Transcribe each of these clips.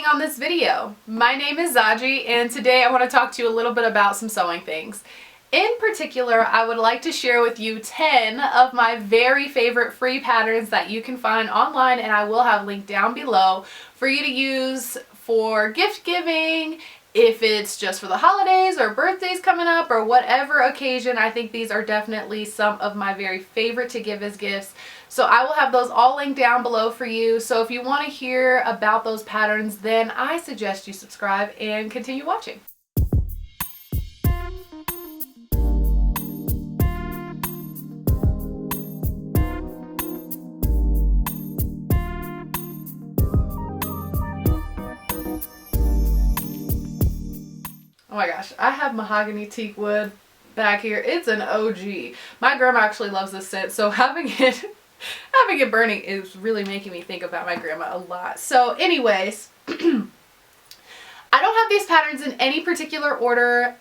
being on this video. My name is Zaji and today I want to talk to you a little bit about some sewing things. In particular, I would like to share with you 10 of my very favorite free patterns that you can find online, and I will have linked down below for you to use for gift giving, if it's just for the holidays or birthdays coming up or whatever occasion. I think these are definitely some of my very favorite to give as gifts. So I will have those all linked down below for you. So if you want to hear about those patterns, then I suggest you subscribe and continue watching. Oh my gosh, I have mahogany teak wood back here. It's an OG. My grandma actually loves this scent, so having it burning is really making me think about my grandma a lot. So anyways, I don't have these patterns in any particular order,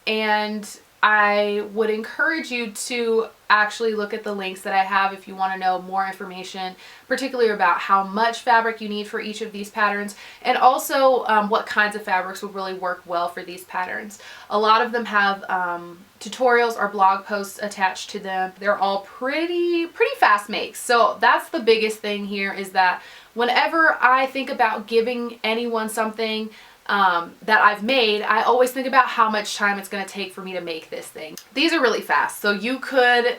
and I would encourage you to actually look at the links that I have if you want to know more information, particularly about how much fabric you need for each of these patterns, and also what kinds of fabrics would really work well for these patterns. A lot of them have tutorials or blog posts attached to them. They're all pretty fast makes. So that's the biggest thing here, is that whenever I think about giving anyone something that I've made, I always think about how much time it's going to take for me to make this thing. These are really fast, so you could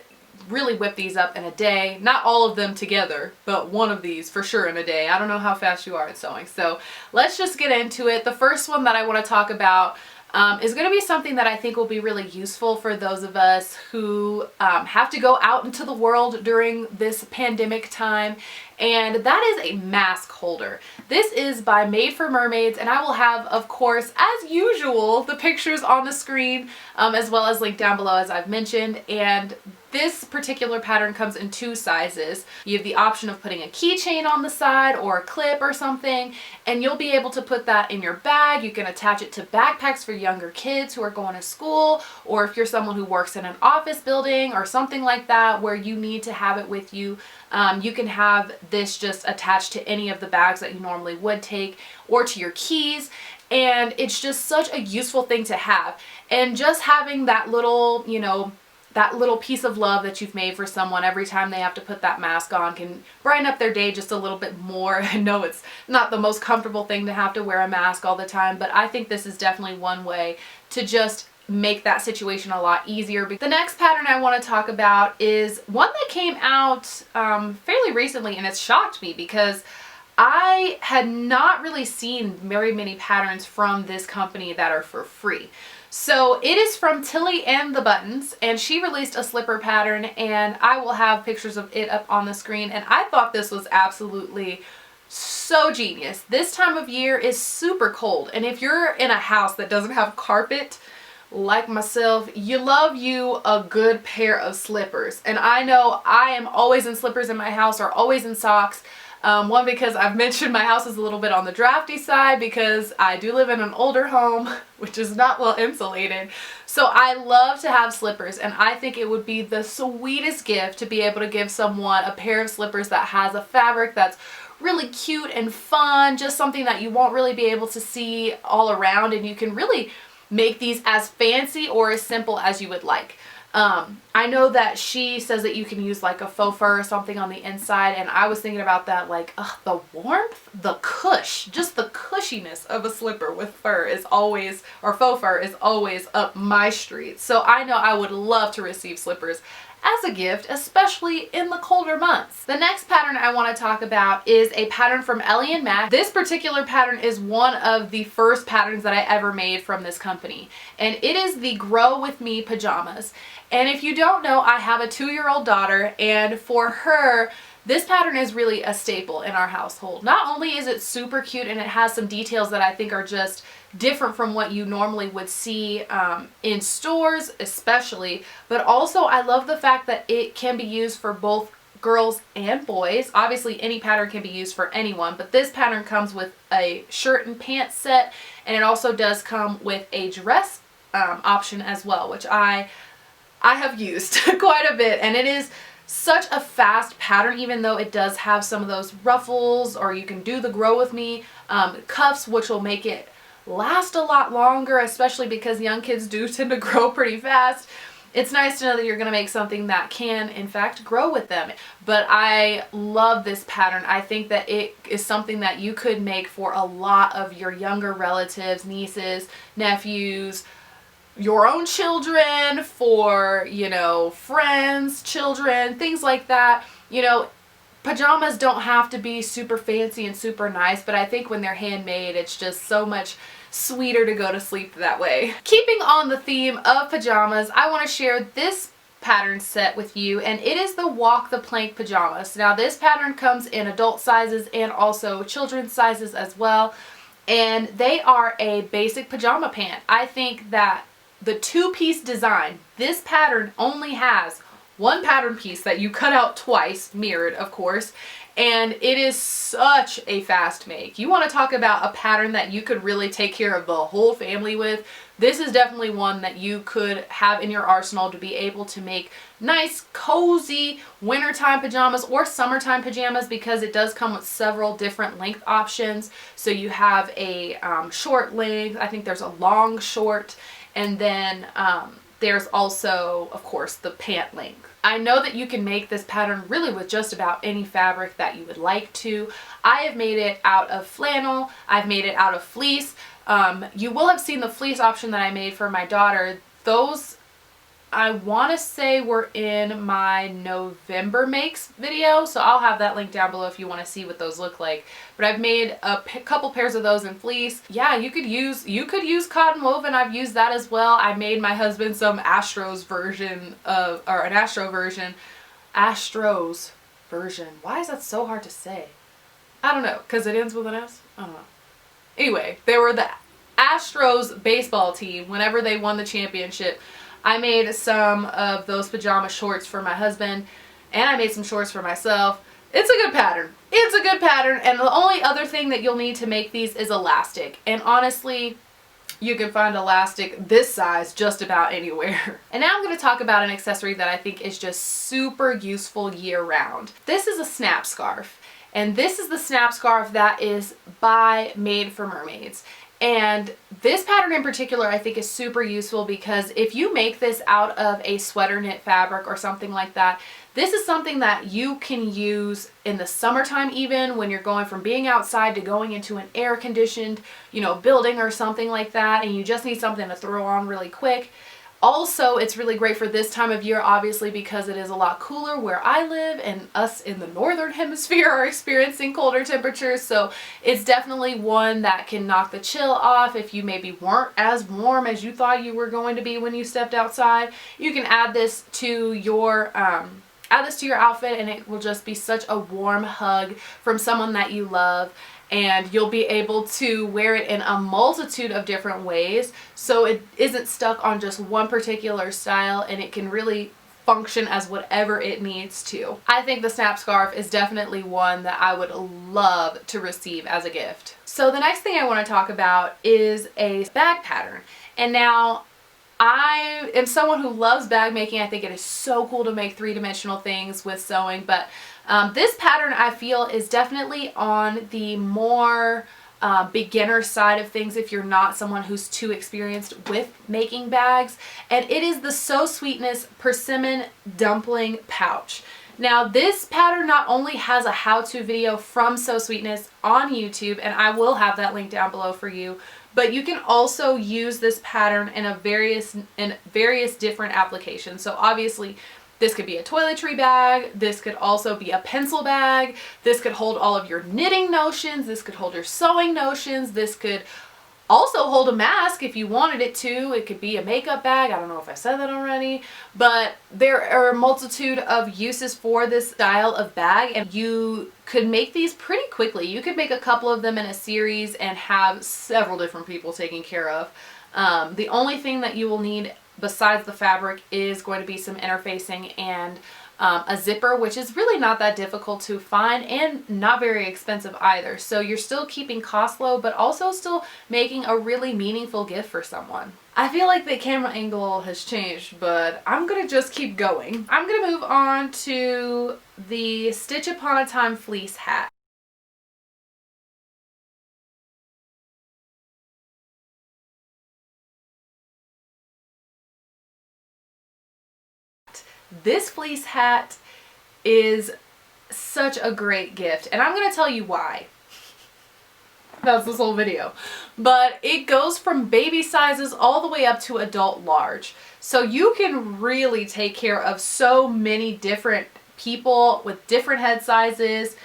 really whip these up in a day. Not all of them together, but one of these for sure in a day. I don't know how fast you are at sewing. So let's just get into it. The first one that I want to talk about is going to be something that I think will be really useful for those of us who have to go out into the world during this pandemic time, and that is a mask holder. This is by Made for Mermaids, and I will have, of course, as usual, the pictures on the screen as well as linked down below, as I've mentioned. And this particular pattern comes in two sizes. You have the option of putting a keychain on the side or a clip or something, and you'll be able to put that in your bag. You can attach it to backpacks for younger kids who are going to school, or if you're someone who works in an office building or something like that where you need to have it with you, you can have this just attached to any of the bags that you normally would take, or to your keys. And it's just such a useful thing to have. And just having that little, that little piece of love that you've made for someone every time they have to put that mask on can brighten up their day just a little bit more. I know it's not the most comfortable thing to have to wear a mask all the time, but I think this is definitely one way to just make that situation a lot easier. The next pattern I want to talk about is one that came out fairly recently, and it's shocked me because I had not really seen very many patterns from this company that are for free. So it is from Tilly and the Buttons, and she released a slipper pattern, and I will have pictures of it up on the screen. And I thought this was absolutely so genius. This time of year is super cold, and if you're in a house that doesn't have carpet like myself, you love you a good pair of slippers. And I know I am always in slippers in my house, or always in socks. One, because I've mentioned my house is a little bit on the drafty side because I do live in an older home, which is not well insulated. So I love to have slippers, and I think it would be the sweetest gift to be able to give someone a pair of slippers that has a fabric that's really cute and fun, just something that you won't really be able to see all around, and you can really make these as fancy or as simple as you would like. I know that she says that you can use like a faux fur or something on the inside, and I was thinking about that, like, the warmth, the cush, just the cushiness of a slipper with fur is always, or faux fur is always up my street. So I know I would love to receive slippers as a gift, especially in the colder months. The next pattern I want to talk about is a pattern from Ellie and Mac. This particular pattern is one of the first patterns that I ever made from this company, and it is the Grow With Me Pajamas. And if you don't know, I have a 2-year-old daughter, and for her, this pattern is really a staple in our household. Not only is it super cute, and it has some details that I think are just different from what you normally would see in stores especially, but also I love the fact that it can be used for both girls and boys. Obviously any pattern can be used for anyone, but this pattern comes with a shirt and pants set, and it also does come with a dress option as well, which I have used quite a bit, and it is such a fast pattern, even though it does have some of those ruffles, or you can do the grow with me cuffs, which will make it last a lot longer, especially because young kids do tend to grow pretty fast. It's nice to know that you're going to make something that can, in fact, grow with them. But I love this pattern. I think that it is something that you could make for a lot of your younger relatives, nieces, nephews, your own children, for, you know, friends, children, things like that. You know, pajamas don't have to be super fancy and super nice, but I think when they're handmade, it's just so much sweeter to go to sleep that way. Keeping on the theme of pajamas, I want to share this pattern set with you, and it is the Walk the Plank pajamas. Now this pattern comes in adult sizes and also children's sizes as well, and they are a basic pajama pant. I think that the two-piece design, this pattern only has one pattern piece that you cut out twice, mirrored of course, and it is such a fast make. You want to talk about a pattern that you could really take care of the whole family with. This is definitely one that you could have in your arsenal to be able to make nice, cozy wintertime pajamas or summertime pajamas, because it does come with several different length options. So you have a short length, I think there's a long short, and then there's also, of course, the pant length. I know that you can make this pattern really with just about any fabric that you would like to. I have made it out of flannel. I've made it out of fleece. You will have seen the fleece option that I made for my daughter. Those, I want to say, were in my November makes video, so I'll have that link down below if you want to see what those look like. But I've made a couple pairs of those in fleece. Yeah, you could use cotton woven. I've used that as well. I made my husband some Astros version of, or an Astro version. Astros version. Why is that so hard to say? I don't know, because it ends with an S? I don't know. Anyway, they were the Astros baseball team whenever they won the championship. I made some of those pajama shorts for my husband, and I made some shorts for myself. It's a good pattern. It's a good pattern, and the only other thing that you'll need to make these is elastic. And honestly, you can find elastic this size just about anywhere. And now I'm going to talk about an accessory that I think is just super useful year-round. This is a snap scarf, and this is the snap scarf that is made for Mermaids. And this pattern in particular I think is super useful, because if you make this out of a sweater knit fabric or something like that, this is something that you can use in the summertime, even when you're going from being outside to going into an air conditioned, you know, building or something like that, and you just need something to throw on really quick. Also, it's really great for this time of year, obviously, because it is a lot cooler where I live, and us in the northern hemisphere are experiencing colder temperatures. So it's definitely one that can knock the chill off. If you maybe weren't as warm as you thought you were going to be when you stepped outside, you can add this to your outfit, and it will just be such a warm hug from someone that you love. And you'll be able to wear it in a multitude of different ways, so it isn't stuck on just one particular style, and it can really function as whatever it needs to. I think the snap scarf is definitely one that I would love to receive as a gift. So the next thing I want to talk about is a bag pattern. And now, I am someone who loves bag making. I think it is so cool to make three-dimensional things with sewing, but this pattern I feel is definitely on the more beginner side of things if you're not someone who's too experienced with making bags. And it is the So Sweetness Persimmon Dumpling Pouch. Now this pattern not only has a how-to video from So Sweetness on YouTube, and I will have that link down below for you, but you can also use this pattern in various different applications. So obviously this could be a toiletry bag, this could also be a pencil bag, this could hold all of your knitting notions, this could hold your sewing notions, this could also hold a mask if you wanted it to. It could be a makeup bag. I don't know if I said that already, but there are a multitude of uses for this style of bag, and you could make these pretty quickly. You could make a couple of them in a series and have several different people taken care of. The only thing that you will need besides the fabric is going to be some interfacing and a zipper, which is really not that difficult to find and not very expensive either. So you're still keeping costs low, but also still making a really meaningful gift for someone. I feel like the camera angle has changed, but I'm gonna just keep going. I'm gonna move on to the Stitch Upon a Time fleece hat. This fleece hat is such a great gift, and I'm going to tell you why. That's this whole video. But it goes from baby sizes all the way up to adult large. So you can really take care of so many different people with different head sizes,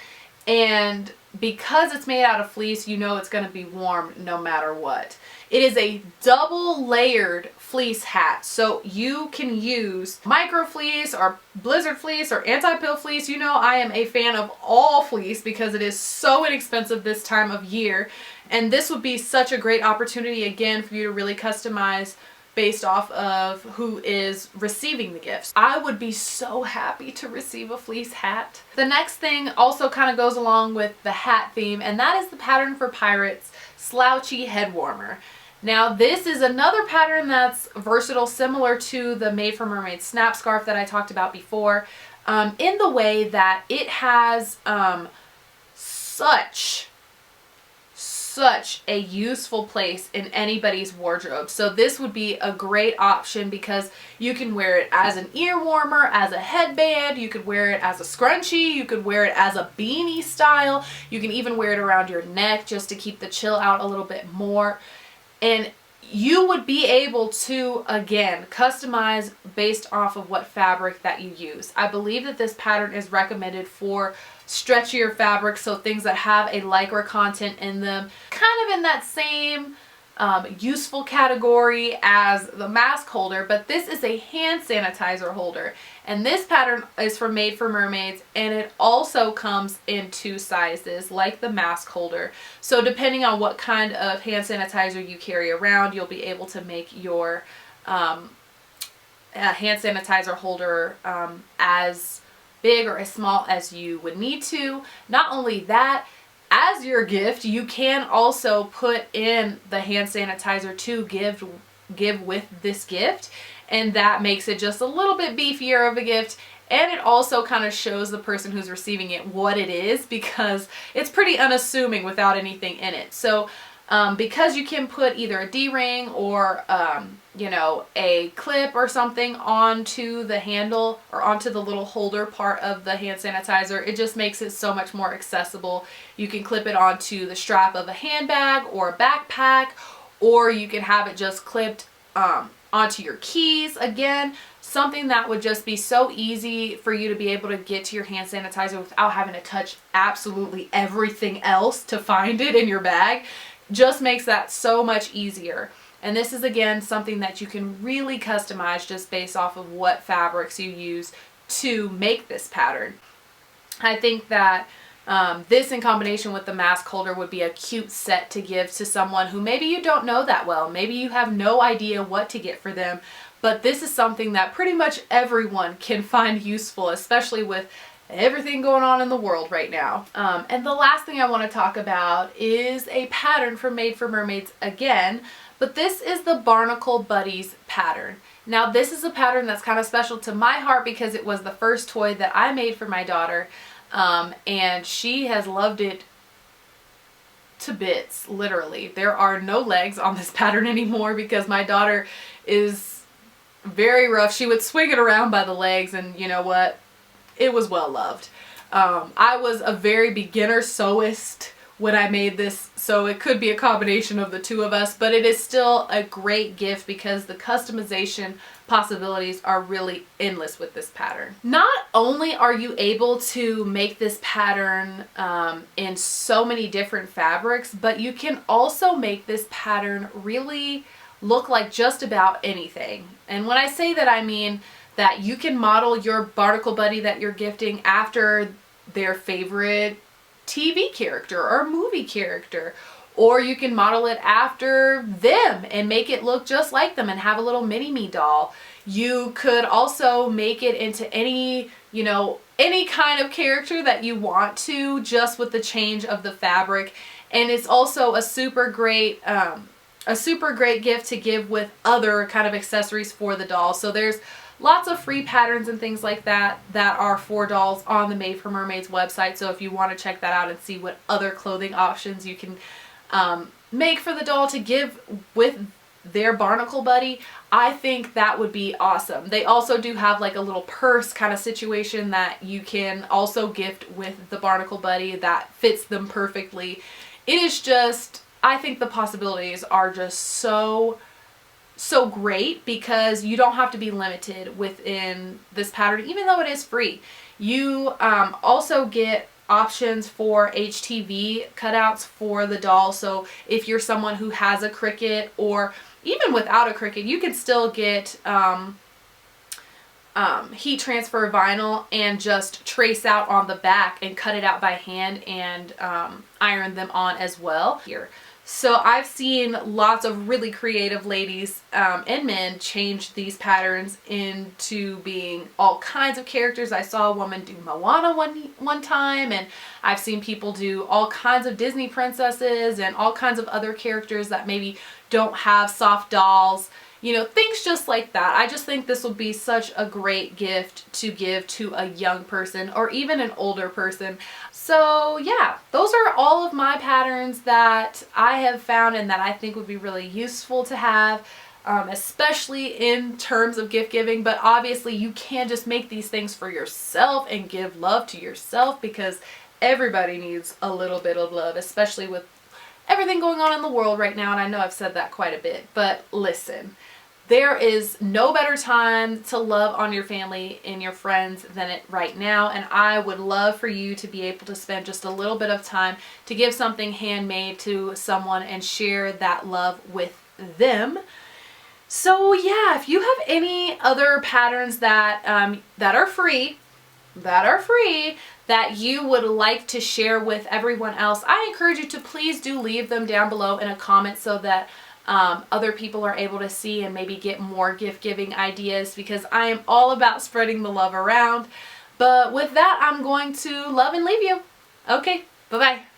and because it's made out of fleece, you know it's going to be warm no matter what. It is a double layered fleece hat, so you can use micro fleece or blizzard fleece or anti-pill fleece. You know I am a fan of all fleece because it is so inexpensive this time of year, and this would be such a great opportunity again for you to really customize based off of who is receiving the gifts. I would be so happy to receive a fleece hat. The next thing also kind of goes along with the hat theme, and that is the Pattern for Pirates Slouchy Head Warmer. Now this is another pattern that's versatile, similar to the Made for Mermaids snap scarf that I talked about before, in the way that it has such a useful place in anybody's wardrobe. So this would be a great option because you can wear it as an ear warmer, as a headband, you could wear it as a scrunchie, you could wear it as a beanie style, you can even wear it around your neck just to keep the chill out a little bit more. And you would be able to, again, customize based off of what fabric that you use. I believe that this pattern is recommended for stretchier fabrics, so things that have a lycra content in them, kind of in that same useful category as the mask holder, but this is a hand sanitizer holder. And this pattern is for Made for Mermaids, and it also comes in 2 sizes like the mask holder. So depending on what kind of hand sanitizer you carry around, you'll be able to make your hand sanitizer holder as big or as small as you would need to. Not only that, as your gift, you can also put in the hand sanitizer to give with this gift, and that makes it just a little bit beefier of a gift, and it also kind of shows the person who's receiving it what it is, because it's pretty unassuming without anything in it. So because you can put either a D-ring or you know, a clip or something onto the handle or onto the little holder part of the hand sanitizer, it just makes it so much more accessible. You can clip it onto the strap of a handbag or a backpack, or you can have it just clipped onto your keys. Again, something that would just be so easy for you to be able to get to your hand sanitizer without having to touch absolutely everything else to find it in your bag. Just makes that so much easier. And this is, again, something that you can really customize just based off of what fabrics you use to make this pattern. I think that this in combination with the mask holder would be a cute set to give to someone who maybe you don't know that well. Maybe you have no idea what to get for them, but this is something that pretty much everyone can find useful, especially with everything going on in the world right now. And the last thing I want to talk about is a pattern for Made for Mermaids again, but this is the Barnacle Buddies pattern. Now this is a pattern that's kind of special to my heart because it was the first toy that I made for my daughter, and she has loved it to bits, literally. There are no legs on this pattern anymore because my daughter is very rough. She would swing it around by the legs, and you know what? It was well loved. I was a very beginner sewist when I made this, so it could be a combination of the two of us, but it is still a great gift because the customization possibilities are really endless with this pattern. Not only are you able to make this pattern in so many different fabrics, but you can also make this pattern really look like just about anything. And when I say that, I mean that you can model your barnacle buddy that you're gifting after their favorite TV character or movie character, or you can model it after them and make it look just like them and have a little mini-me doll. You could also make it into any you know, any kind of character that you want to, just with the change of the fabric. And it's also a super great gift to give with other kind of accessories for the doll. So there's lots of free patterns and things like that that are for dolls on the Made for Mermaids website. So if you want to check that out and see what other clothing options you can make for the doll to give with their barnacle buddy, I think that would be awesome. They also do have like a little purse kind of situation that you can also gift with the barnacle buddy that fits them perfectly. It is just, I think the possibilities are just so great, because you don't have to be limited within this pattern, even though it is free. You also get options for HTV cutouts for the doll. So if you're someone who has a Cricut, or even without a Cricut, you can still get heat transfer vinyl and just trace out on the back and cut it out by hand and iron them on as well here. So I've seen lots of really creative ladies and men change these patterns into being all kinds of characters. I saw a woman do Moana one time, and I've seen people do all kinds of Disney princesses and all kinds of other characters that maybe don't have soft dolls. You know, things just like that. I just think this will be such a great gift to give to a young person or even an older person. So yeah, those are all of my patterns that I have found and that I think would be really useful to have, especially in terms of gift giving. But obviously you can just make these things for yourself and give love to yourself, because everybody needs a little bit of love, especially with everything going on in the world right now. And I know I've said that quite a bit, but listen, there is no better time to love on your family and your friends than it right now. And I would love for you to be able to spend just a little bit of time to give something handmade to someone and share that love with them. So yeah, if you have any other patterns that that are free that you would like to share with everyone else, I encourage you to please do leave them down below in a comment, so that other people are able to see and maybe get more gift giving ideas, because I am all about spreading the love around. But with that, I'm going to love and leave you. Okay, bye-bye.